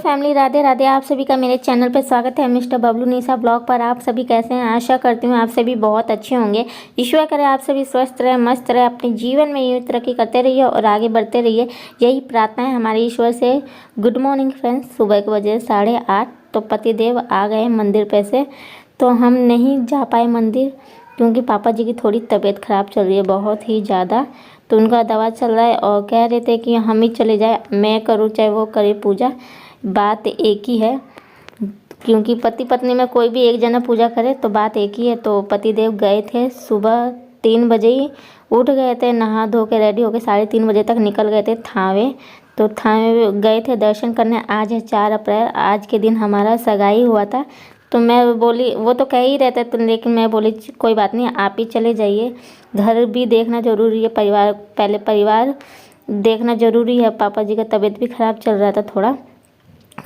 Family, Radhe Radhe. आप सभी का मेरे चैनल पर स्वागत है मिस्टर बबलू निशा ब्लॉग पर। आप सभी कैसे हैं? आशा करती हूँ आप सभी बहुत अच्छे होंगे। ईश्वर करे आप सभी स्वस्थ रहे, मस्त रहे, अपने जीवन में यूँ तरक्की करते रहिए और आगे बढ़ते रहिए, यही प्रार्थना है हमारे ईश्वर से। Good morning friends. सुबह के बजे 8:30 तो पतिदेव आ गए मंदिर पे से, तो हम नहीं जा पाए मंदिर क्योंकि पापा जी की थोड़ी तबीयत ख़राब चल रही है, बहुत ही ज़्यादा। तो उनका दवा चल रहा है और कह रहे थे कि हम ही चले जाए, मैं करूँ चाहे वो करे पूजा, बात एक ही है। क्योंकि पति पत्नी में कोई भी एक जना पूजा करे तो बात एक ही है। तो पतिदेव गए थे, सुबह 3 बजे ही उठ गए थे, नहा धो के रेडी होके 3:30 बजे तक निकल गए थे थावे। तो थावे गए थे दर्शन करने। आज है 4 अप्रैल, आज के दिन हमारा सगाई हुआ था। तो मैं बोली, वो तो कह ही रहे थे तो, लेकिन मैं बोली कोई बात नहीं, आप ही चले जाइए, घर भी देखना ज़रूरी है, परिवार पहले परिवार देखना ज़रूरी है। पापा जी का तबीयत भी ख़राब चल रहा था थोड़ा,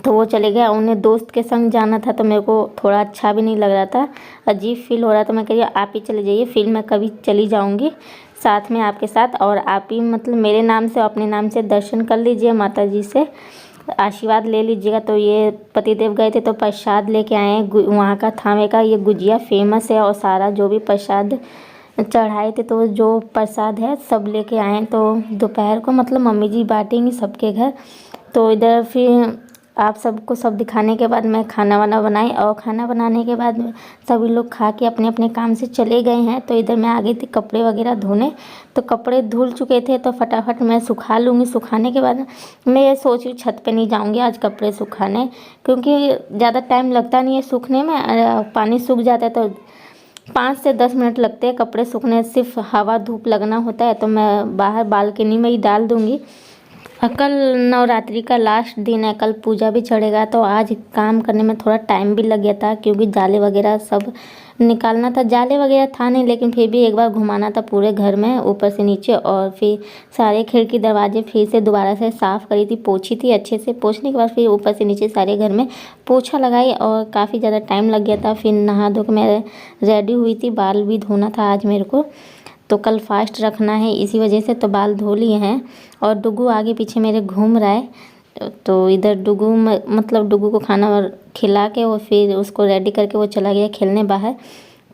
तो वो चले गए। उन्हें दोस्त के संग जाना था तो मेरे को थोड़ा अच्छा भी नहीं लग रहा था, अजीब फील हो रहा था। मैं कह रही आप ही चले जाइए, फिर मैं कभी चली जाऊंगी साथ में आपके साथ, और आप ही मतलब मेरे नाम से अपने नाम से दर्शन कर लीजिए, माता जी से आशीर्वाद ले लीजिएगा। तो ये पतिदेव गए थे तो प्रसाद लेके आए वहाँ का, थावे का ये गुजिया फेमस है और सारा जो भी प्रसाद चढ़ाए थे तो जो प्रसाद है सब लेके आए। तो दोपहर को मतलब मम्मी जी बांटेंगी सबके घर। तो इधर फिर आप सबको सब दिखाने के बाद मैं खाना वाना बनाई, और खाना बनाने के बाद सभी लोग खा के अपने अपने काम से चले गए हैं। तो इधर मैं आ गई थी कपड़े वगैरह धोने। तो कपड़े धुल चुके थे तो फटाफट मैं सुखा लूँगी। सुखाने के बाद मैं ये सोच रही छत पे नहीं जाऊँगी आज कपड़े सुखाने, क्योंकि ज़्यादा टाइम लगता नहीं है सूखने में। पानी सूख जाता है तो 5 से 10 मिनट लगते हैं कपड़े सूखने, सिर्फ हवा धूप लगना होता है। तो मैं बाहर बालकनी में ही डाल दूँगी। कल नवरात्रि का लास्ट दिन है, कल पूजा भी चढ़ेगा। तो आज काम करने में थोड़ा टाइम भी लग गया था क्योंकि जाले वगैरह सब निकालना था। जाले वगैरह था नहीं, लेकिन फिर भी एक बार घुमाना था पूरे घर में ऊपर से नीचे, और फिर सारे खिड़की दरवाजे फिर से दोबारा से साफ़ करी थी, पोछी थी अच्छे से। पोछने के बाद फिर ऊपर से नीचे सारे घर में पोछा लगाई और काफ़ी ज़्यादा टाइम लग गया था। फिर नहा धो के मैं रेडी हुई थी, बाल भी धोना था आज मेरे को, तो कल फास्ट रखना है इसी वजह से। तो बाल धो लिए हैं और डुगू आगे पीछे मेरे घूम रहा है। तो इधर डुगू मतलब डुगू को खाना खिला के और फिर उसको रेडी करके वो चला गया खेलने बाहर।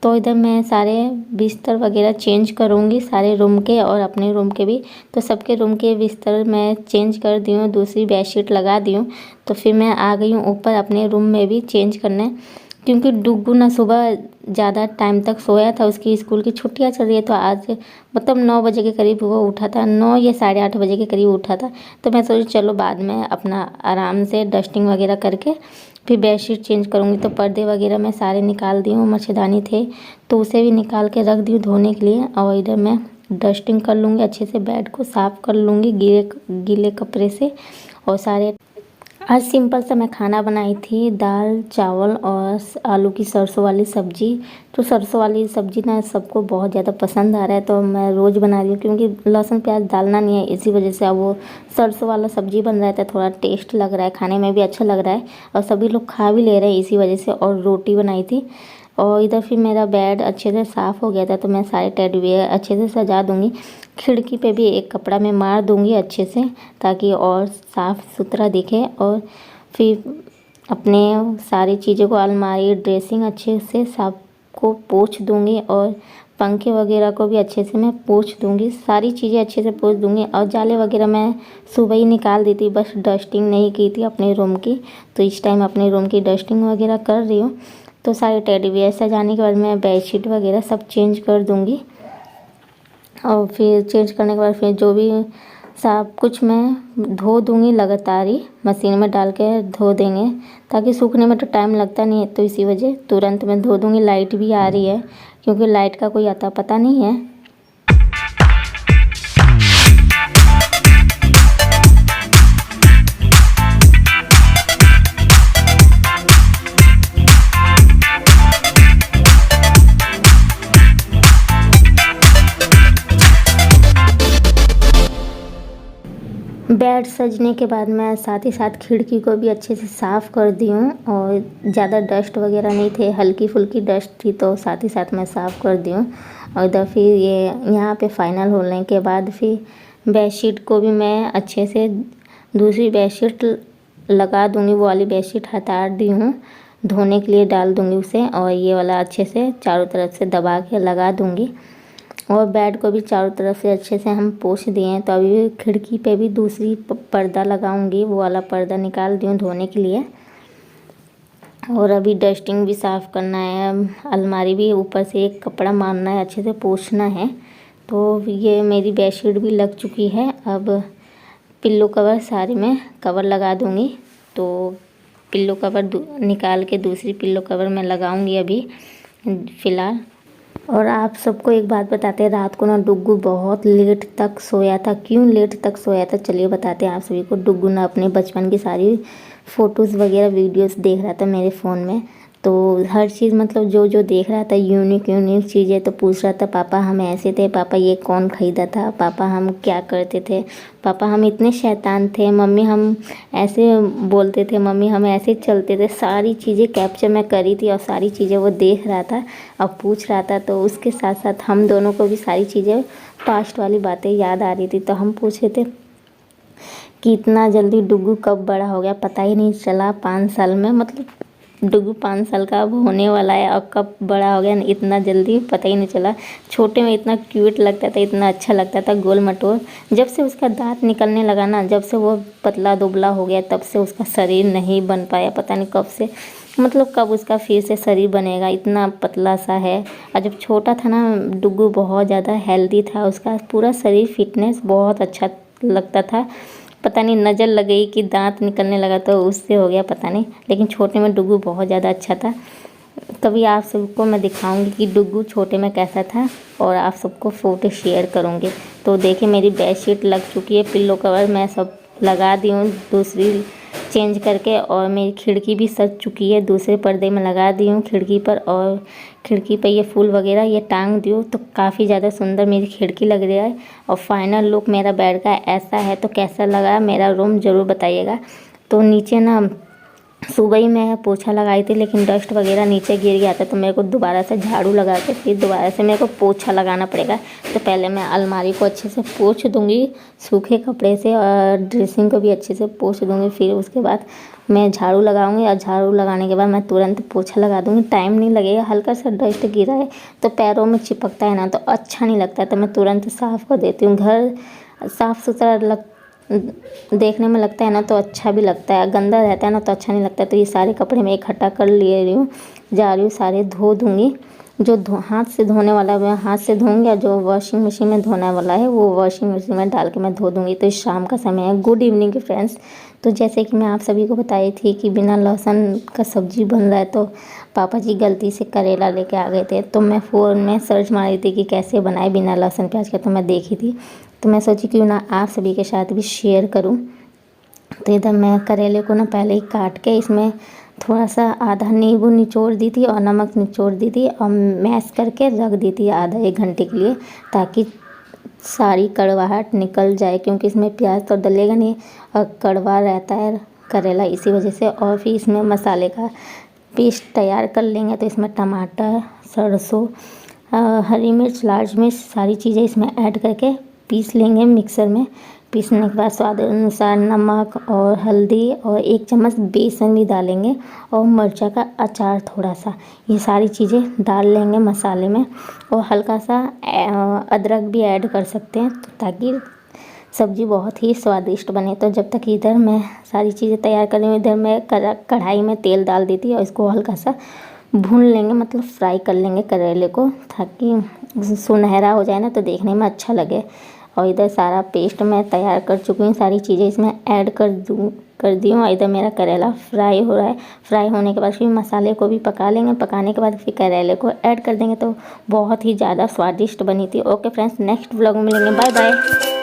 तो इधर मैं सारे बिस्तर वगैरह चेंज करूँगी, सारे रूम के और अपने रूम के भी। तो सबके रूम के बिस्तर मैं चेंज कर दी हूँ, दूसरी बेडशीट लगा दी हूँ। तो फिर मैं आ गई हूँ ऊपर अपने रूम में भी चेंज करने, क्योंकि डुगू ना सुबह ज़्यादा टाइम तक सोया था, उसकी स्कूल की छुट्टियां चल रही है। तो आज मतलब 9 बजे के करीब वो उठा था, 9 या 8:30 बजे के करीब उठा था। तो मैं सोची चलो बाद में अपना आराम से डस्टिंग वगैरह करके फिर बेडशीट चेंज करूँगी। तो पर्दे वगैरह मैं सारे निकाल दी हूँ, मच्छरदानी थे तो उसे भी निकाल के रख दी हूँ धोने के लिए। और इधर मैं डस्टिंग कर लूँगी अच्छे से, बेड को साफ़ कर लूँगी गीले कपड़े से। और सारे आज सिंपल सा मैं खाना बनाई थी, दाल चावल और आलू की सरसों वाली सब्ज़ी। तो सरसों वाली सब्ज़ी ना सबको बहुत ज़्यादा पसंद आ रहा है, तो मैं रोज़ बना रही हूँ क्योंकि लहसुन प्याज डालना नहीं है, इसी वजह से अब वो सरसों वाला सब्ज़ी बन रहा है। तो थोड़ा टेस्ट लग रहा है, खाने में भी अच्छा लग रहा है और सभी लोग खा भी ले रहे हैं इसी वजह से। और रोटी बनाई थी। और इधर फिर मेरा बेड अच्छे से साफ़ हो गया था, तो मैं सारे टेडी बियर अच्छे से सजा दूँगी। खिड़की पे भी एक कपड़ा मैं मार दूँगी अच्छे से, ताकि और साफ़ सुथरा दिखे। और फिर अपने सारी चीज़ों को, अलमारी ड्रेसिंग अच्छे से सब को पोंछ दूँगी, और पंखे वगैरह को भी अच्छे से मैं पोंछ दूँगी, सारी चीज़ें अच्छे से पोंछ दूँगी। और जाले वगैरह मैं सुबह ही निकाल दी थी, बस डस्टिंग नहीं की थी अपने रूम की। तो इस टाइम अपने रूम की डस्टिंग वगैरह कर रही हूँ। तो सारे टेडी बियर सजाने के बाद मैं बेडशीट वगैरह सब चेंज कर दूँगी। और फिर चेंज करने के बाद फिर जो भी सब कुछ मैं धो दूँगी लगातार ही, मशीन में डाल के धो देंगे, ताकि सूखने में तो टाइम लगता नहीं है। तो इसी वजह तुरंत मैं धो दूँगी। लाइट भी आ रही है क्योंकि लाइट का कोई अता पता नहीं है। बेड सजने के बाद मैं साथ ही साथ खिड़की को भी अच्छे से साफ़ कर दी हूँ, और ज़्यादा डस्ट वगैरह नहीं थे, हल्की फुल्की डस्ट थी तो साथ ही साथ मैं साफ़ कर दी हूँ। और इधर फिर ये यहाँ पे फाइनल होने के बाद फिर बेडशीट को भी मैं अच्छे से दूसरी बेडशीट लगा दूँगी, वो वाली बेडशीट हटा दी हूँ, धोने के लिए डाल दूँगी उसे, और ये वाला अच्छे से चारों तरफ से दबा के लगा दूँगी। और बेड को भी चारों तरफ से अच्छे से हम पोंछ दिए हैं। तो अभी खिड़की पे भी दूसरी पर्दा लगाऊंगी, वो वाला पर्दा निकाल दी हूँ धोने के लिए। और अभी डस्टिंग भी साफ़ करना है, अलमारी भी ऊपर से एक कपड़ा मारना है, अच्छे से पोंछना है। तो ये मेरी बेडशीट भी लग चुकी है। अब पिल्लो कवर सारी में कवर लगा दूँगी। तो पिल्लो कवर निकाल के दूसरी पिल्लो कवर में लगाऊंगी अभी फ़िलहाल। और आप सबको एक बात बताते हैं, रात को ना डुग्गू बहुत लेट तक सोया था। क्यों लेट तक सोया था चलिए बताते हैं आप सभी को। डुग्गू ना अपने बचपन की सारी फ़ोटोज़ वगैरह वीडियोस देख रहा था मेरे फ़ोन में। तो हर चीज़ मतलब जो जो देख रहा था यूनिक यूनिक चीज़ें, तो पूछ रहा था पापा हम ऐसे थे, पापा ये कौन ख़रीदा था, पापा हम क्या करते थे, पापा हम इतने शैतान थे, मम्मी हम ऐसे बोलते थे, मम्मी हम ऐसे चलते थे। सारी चीज़ें कैप्चर मैं करी थी और सारी चीज़ें वो देख रहा था और पूछ रहा था। तो उसके साथ साथ हम दोनों को भी सारी चीज़ें पास्ट वाली बातें याद आ रही थी। तो हम पूछ रहे थे कि इतना जल्दी डुग्गू कब बड़ा हो गया, पता ही नहीं चला। 5 साल में, मतलब डुग्गू 5 साल का अब होने वाला है और कब बड़ा हो गया इतना जल्दी पता ही नहीं चला। छोटे में इतना क्यूट लगता था, इतना अच्छा लगता था, गोल मटोल। जब से उसका दांत निकलने लगा ना, जब से वो पतला दुबला हो गया, तब से उसका शरीर नहीं बन पाया। पता नहीं कब से, मतलब कब उसका फिर से शरीर बनेगा, इतना पतला सा है। और जब छोटा था ना डुग्गू बहुत ज़्यादा हेल्दी था, उसका पूरा शरीर फिटनेस बहुत अच्छा लगता था। पता नहीं नज़र लग गई कि दांत निकलने लगा तो उससे हो गया पता नहीं, लेकिन छोटे में डुग्गू बहुत ज़्यादा अच्छा था। कभी आप सबको मैं दिखाऊंगी कि डुग्गू छोटे में कैसा था और आप सबको फ़ोटो शेयर करूंगी। तो देखिए मेरी बेडशीट लग चुकी है, पिल्लो कवर मैं सब लगा दी हूँ दूसरी चेंज करके, और मेरी खिड़की भी सज चुकी है, दूसरे पर्दे में लगा दी हूँ खिड़की पर। और खिड़की पर ये फूल वगैरह ये टांग दी हूँ, तो काफ़ी ज़्यादा सुंदर मेरी खिड़की लग रही है। और फाइनल लुक मेरा बेड का ऐसा है। तो कैसा लगा मेरा रूम ज़रूर बताइएगा। तो नीचे ना सुबह ही मैं पोछा लगाई थी, लेकिन डस्ट वगैरह नीचे गिर गया था, तो मेरे को दोबारा से झाड़ू लगा के फिर दोबारा से मेरे को पोछा लगाना पड़ेगा। तो पहले मैं अलमारी को अच्छे से पोंछ दूंगी सूखे कपड़े से, और ड्रेसिंग को भी अच्छे से पोंछ दूंगी। फिर उसके बाद मैं झाड़ू लगाऊंगी, और झाड़ू लगाने के बाद मैं तुरंत पोछा लगा दूंगी। टाइम नहीं लगेगा, हल्का सा डस्ट गिरा है तो पैरों में चिपकता है ना, तो अच्छा नहीं लगता है, तो मैं तुरंत साफ़ कर देती हूँ। घर साफ़ सुथरा देखने में लगता है ना तो अच्छा भी लगता है, गंदा रहता है ना तो अच्छा नहीं लगता है। तो ये सारे कपड़े मैं इकट्ठा कर ले रही हूँ, जा रही हूँ सारे धो दूँगी। जो हाथ से धोने वाला है मैं हाथ से धोऊंगी, और जो वॉशिंग मशीन में धोने वाला है वो वॉशिंग मशीन में डाल के मैं धो दूँगी। तो इस शाम का समय है। गुड इवनिंग के फ्रेंड्स। तो जैसे कि मैं आप सभी को बताई थी कि बिना लहसुन का सब्जी बन रहा है, तो पापा जी गलती से करेला लेके आ गए थे। तो मैं फ़ोन में सर्च मारी थी कि कैसे बनाए बिना लहसुन प्याज का, तो मैं देखी थी। तो मैं सोची क्यों ना आप सभी के साथ भी शेयर करूं। तो इधर मैं करेले को ना पहले ही काट के इसमें थोड़ा सा आधा नींबू निचोड़ दी थी और नमक निचोड़ दी थी, और मैश करके रख दी थी आधा 1 घंटे के लिए, ताकि सारी कड़वाहट निकल जाए, क्योंकि इसमें प्याज तो डलेगा नहीं और कड़वा रहता है करेला, इसी वजह से। और फिर इसमें मसाले का पेस्ट तैयार कर लेंगे। तो इसमें टमाटर, सरसों, हरी मिर्च, लाल मिर्च सारी चीज़ें इसमें ऐड करके पीस लेंगे मिक्सर में। पीसने के बाद स्वाद अनुसार नमक और हल्दी और 1 चम्मच बेसन भी डालेंगे, और मिर्चा का अचार थोड़ा सा, ये सारी चीज़ें डाल लेंगे मसाले में। और हल्का सा अदरक भी ऐड कर सकते हैं, ताकि सब्ज़ी बहुत ही स्वादिष्ट बने। तो जब तक इधर मैं सारी चीज़ें तैयार कर रही हूँ, इधर मैं कढ़ाई में तेल डाल दी थी, और इसको हल्का सा भून लेंगे, मतलब फ्राई कर लेंगे करेले को, ताकि सुनहरा हो जाए ना तो देखने में अच्छा लगे। और इधर सारा पेस्ट मैं तैयार कर चुकी हूँ, सारी चीज़ें इसमें ऐड कर दी हूँ। और इधर मेरा करेला फ्राई हो रहा है। फ्राई होने के बाद फिर मसाले को भी पका लेंगे, पकाने के बाद फिर करेले को ऐड कर देंगे। तो बहुत ही ज़्यादा स्वादिष्ट बनी थी। ओके फ्रेंड्स, नेक्स्ट व्लॉग में मिलेंगे। Bye bye.